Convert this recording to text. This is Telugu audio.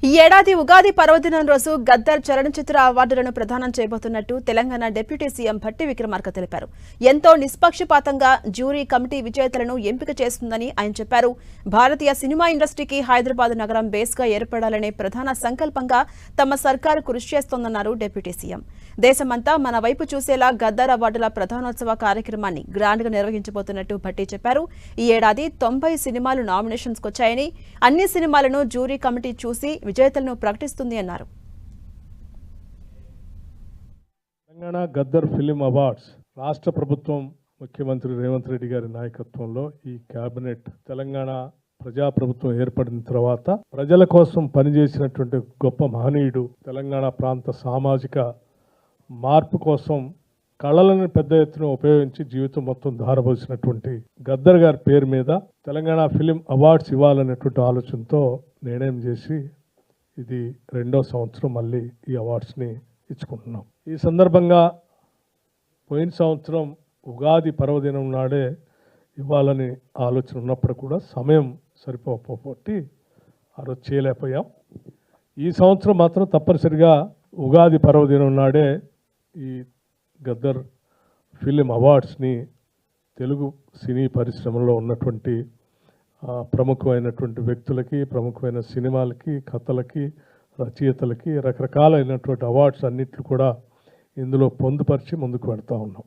ఈ ఏడాది ఉగాది పర్వదినం రోజు గద్దర్ చలనచిత్ర అవార్డులను ప్రదానం చేయబోతున్నట్టు తెలంగాణ డిప్యూటీ సీఎం భట్టి విక్రమార్క తెలిపారు. ఎంతో నిష్పక్షపాతంగా జ్యూరీ కమిటీ విజేతలను ఎంపిక చేస్తుందని ఆయన చెప్పారు. భారతీయ సినిమా ఇండస్ట్రీకి హైదరాబాద్ నగరం బేస్గా ఏర్పడాలనే ప్రధాన సంకల్పంగా తమ సర్కారు కృషి చేస్తోందన్నారు డిప్యూటీ సీఎం. దేశమంతా మన వైపు చూసేలా గద్దర్ అవార్డుల ప్రధానోత్సవ కార్యక్రమాన్ని గ్రాండ్గా నిర్వహించబోతున్నట్టు భట్టి చెప్పారు. ఈ ఏడాది 90 సినిమాలు నామినేషన్స్కు వచ్చాయని, అన్ని సినిమాలను జ్యూరీ కమిటీ చూసి విజేతలను ప్రకటిస్తుంది అన్నారు. తెలంగాణ గద్దర్ ఫిలిం అవార్డ్స్ రాష్ట్ర ప్రభుత్వం ముఖ్యమంత్రి రేవంత్ రెడ్డి గారి నాయకత్వంలో ఈ కేబినెట్ తెలంగాణ ప్రజాప్రభుత్వం ఏర్పడిన తర్వాత ప్రజల కోసం పనిచేసినటువంటి గొప్ప మహనీయుడు, తెలంగాణ ప్రాంత సామాజిక మార్పు కోసం కళలను పెద్ద ఎత్తున ఉపయోగించి జీవితం మొత్తం ధారపోసినటువంటి గద్దర్ గారి పేరు మీద తెలంగాణ ఫిలిం అవార్డ్స్ ఇవ్వాలనేటువంటి ఆలోచనతో నిర్ణయం చేసి ఇది 2వ సంవత్సరం మళ్ళీ ఈ అవార్డ్స్ని ఇచ్చుకుంటున్నాం. ఈ సందర్భంగా పోయిన సంవత్సరం ఉగాది పర్వదినం నాడే ఇవ్వాలని ఆలోచన ఉన్నప్పుడు కూడా సమయం సరిపోకపోతే ఆ రోజు చేయలేకపోయాం. ఈ సంవత్సరం మాత్రం తప్పనిసరిగా ఉగాది పర్వదినం నాడే ఈ గద్దర్ ఫిలిం అవార్డ్స్ని తెలుగు సినీ పరిశ్రమలో ఉన్నటువంటి ప్రముఖమైనటువంటి వ్యక్తులకి, ప్రముఖమైన సినిమాలకి, కథలకి, రచయితలకి రకరకాలైనటువంటి అవార్డ్స్ అన్నిట్లు కూడా ఇందులో పొందుపరిచి ముందుకు వెళ్తూ ఉన్నాం.